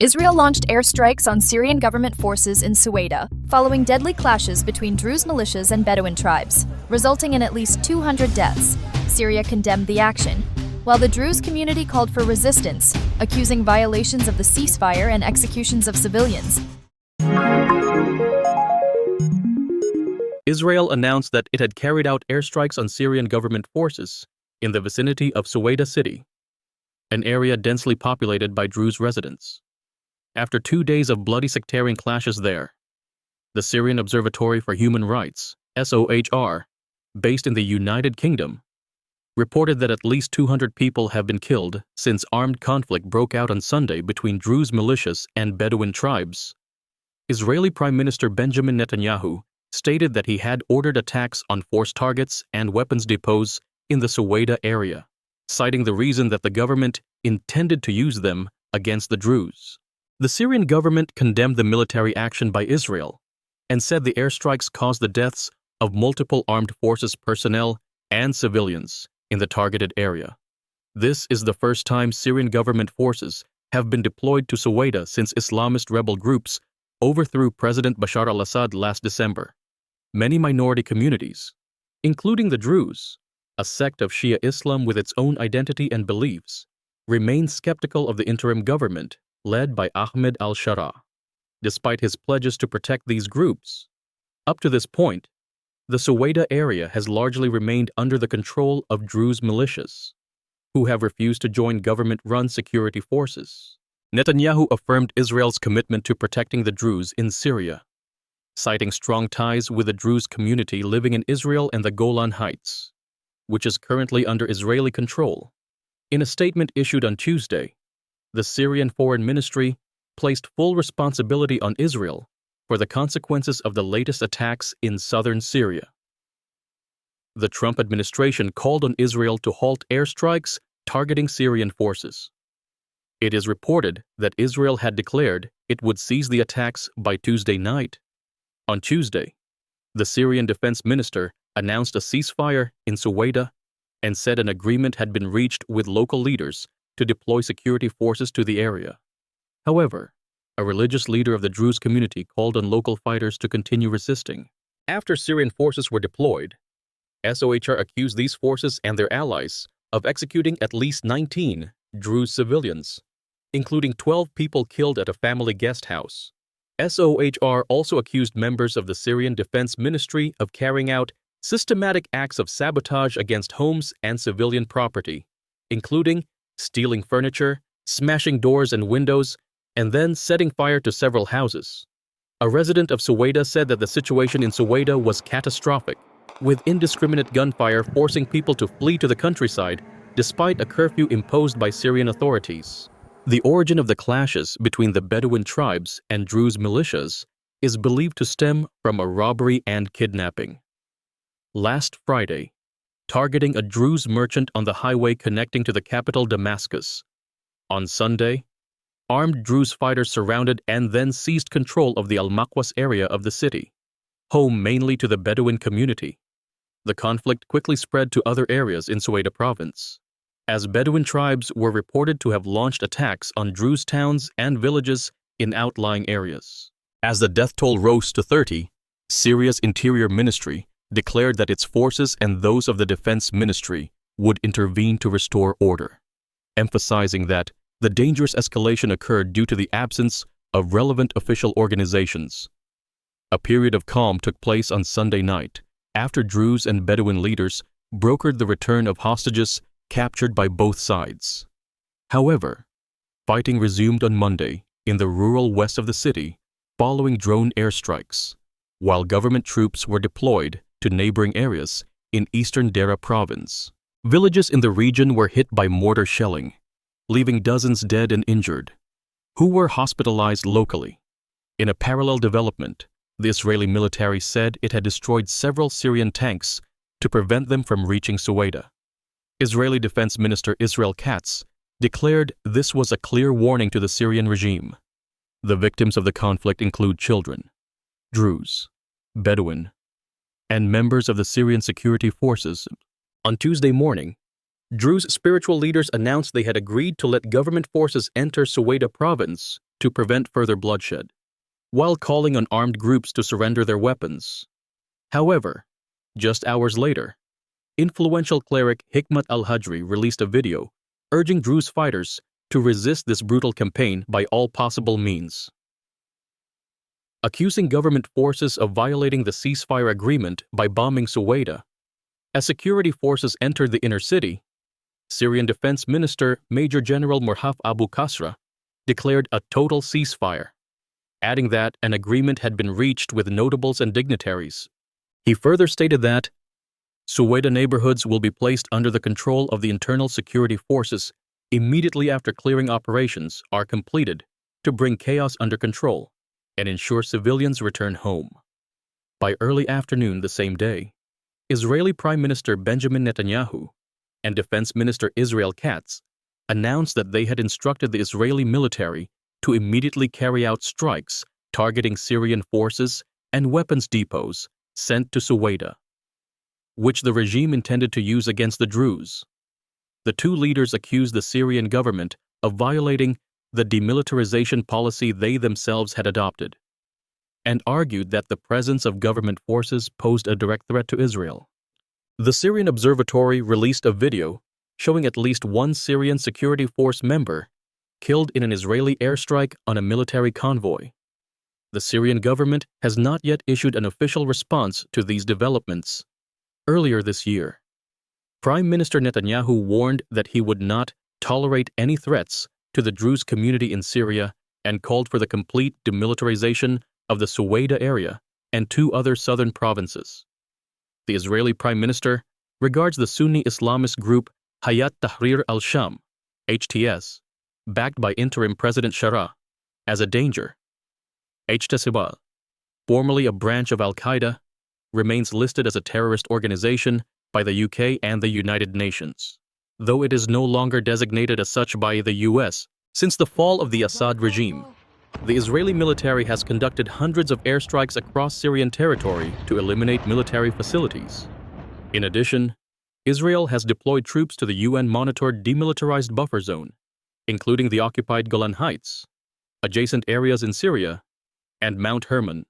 Israel launched airstrikes on Syrian government forces in Sweida, following deadly clashes between Druze militias and Bedouin tribes, resulting in at least 200 deaths. Syria condemned the action, while the Druze community called for resistance, accusing violations of the ceasefire and executions of civilians. Israel announced that it had carried out airstrikes on Syrian government forces in the vicinity of Sweida city, an area densely populated by Druze residents. After 2 days of bloody sectarian clashes there, the Syrian Observatory for Human Rights, SOHR, based in the United Kingdom, reported that at least 200 people have been killed since armed conflict broke out on Sunday between Druze militias and Bedouin tribes. Israeli Prime Minister Benjamin Netanyahu stated that he had ordered attacks on forced targets and weapons depots in the Sweida area, citing the reason that the government intended to use them against the Druze. The Syrian government condemned the military action by Israel and said the airstrikes caused the deaths of multiple armed forces personnel and civilians in the targeted area. This is the first time Syrian government forces have been deployed to Sweida since Islamist rebel groups overthrew President Bashar al-Assad last December. Many minority communities, including the Druze, a sect of Shia Islam with its own identity and beliefs, remain skeptical of the interim government led by Ahmed al-Sharaa, despite his pledges to protect these groups. Up to this point, the Sweida area has largely remained under the control of Druze militias, who have refused to join government-run security forces. Netanyahu affirmed Israel's commitment to protecting the Druze in Syria, citing strong ties with the Druze community living in Israel and the Golan Heights, which is currently under Israeli control. In a statement issued on Tuesday, the Syrian Foreign Ministry placed full responsibility on Israel for the consequences of the latest attacks in southern Syria. The Trump administration called on Israel to halt airstrikes targeting Syrian forces. It is reported that Israel had declared it would cease the attacks by Tuesday night. On Tuesday, the Syrian defense minister announced a ceasefire in Sweida and said an agreement had been reached with local leaders to deploy security forces to the area. However, a religious leader of the Druze community called on local fighters to continue resisting. After Syrian forces were deployed, SOHR accused these forces and their allies of executing at least 19 Druze civilians, including 12 people killed at a family guest house. SOHR also accused members of the Syrian Defense Ministry of carrying out systematic acts of sabotage against homes and civilian property, including stealing furniture, smashing doors and windows, and then setting fire to several houses. A resident of Sweida said that the situation in Sweida was catastrophic, with indiscriminate gunfire forcing people to flee to the countryside despite a curfew imposed by Syrian authorities. The origin of the clashes between the Bedouin tribes and Druze militias is believed to stem from a robbery and kidnapping. Last Friday, targeting a Druze merchant on the highway connecting to the capital Damascus. On Sunday, armed Druze fighters surrounded and then seized control of the Al-Maqwas area of the city, home mainly to the Bedouin community. The conflict quickly spread to other areas in Sweida province, as Bedouin tribes were reported to have launched attacks on Druze towns and villages in outlying areas. As the death toll rose to 30, Syria's Interior Ministry declared that its forces and those of the Defense Ministry would intervene to restore order, emphasizing that the dangerous escalation occurred due to the absence of relevant official organizations. A period of calm took place on Sunday night after Druze and Bedouin leaders brokered the return of hostages captured by both sides. However, fighting resumed on Monday in the rural west of the city following drone airstrikes, while government troops were deployed to neighboring areas in eastern Daraa province. Villages in the region were hit by mortar shelling, leaving dozens dead and injured, who were hospitalized locally. In a parallel development, the Israeli military said it had destroyed several Syrian tanks to prevent them from reaching Sweida. Israeli Defense Minister Israel Katz declared this was a clear warning to the Syrian regime. The victims of the conflict include children, Druze, Bedouin, and members of the Syrian security forces. On Tuesday morning, Druze spiritual leaders announced they had agreed to let government forces enter Sweida province to prevent further bloodshed, while calling on armed groups to surrender their weapons. However, just hours later, influential cleric Hikmat al-Hajri released a video urging Druze fighters to resist this brutal campaign by all possible means. Accusing government forces of violating the ceasefire agreement by bombing Sweida, as security forces entered the inner city, Syrian Defense Minister Major General Murhaf Abu Kasra declared a total ceasefire, adding that an agreement had been reached with notables and dignitaries. He further stated that Sweida neighborhoods will be placed under the control of the internal security forces immediately after clearing operations are completed to bring chaos under control and ensure civilians return home. By early afternoon the same day, Israeli Prime Minister Benjamin Netanyahu and Defense Minister Israel Katz announced that they had instructed the Israeli military to immediately carry out strikes targeting Syrian forces and weapons depots sent to Sweida, which the regime intended to use against the Druze. The two leaders accused the Syrian government of violating the demilitarization policy they themselves had adopted, and argued that the presence of government forces posed a direct threat to Israel. The Syrian Observatory released a video showing at least one Syrian security force member killed in an Israeli airstrike on a military convoy. The Syrian government has not yet issued an official response to these developments. Earlier this year, Prime Minister Netanyahu warned that he would not tolerate any threats to the Druze community in Syria and called for the complete demilitarization of the Sweida area and two other southern provinces. The Israeli Prime Minister regards the Sunni Islamist group Hayat Tahrir al-Sham, HTS, backed by interim President Sharaa, as a danger. HTS, formerly a branch of al-Qaeda, remains listed as a terrorist organization by the UK and the United Nations, though it is no longer designated as such by the US. Since the fall of the Assad regime, the Israeli military has conducted hundreds of airstrikes across Syrian territory to eliminate military facilities. In addition, Israel has deployed troops to the UN-monitored demilitarized buffer zone, including the occupied Golan Heights, adjacent areas in Syria, and Mount Hermon.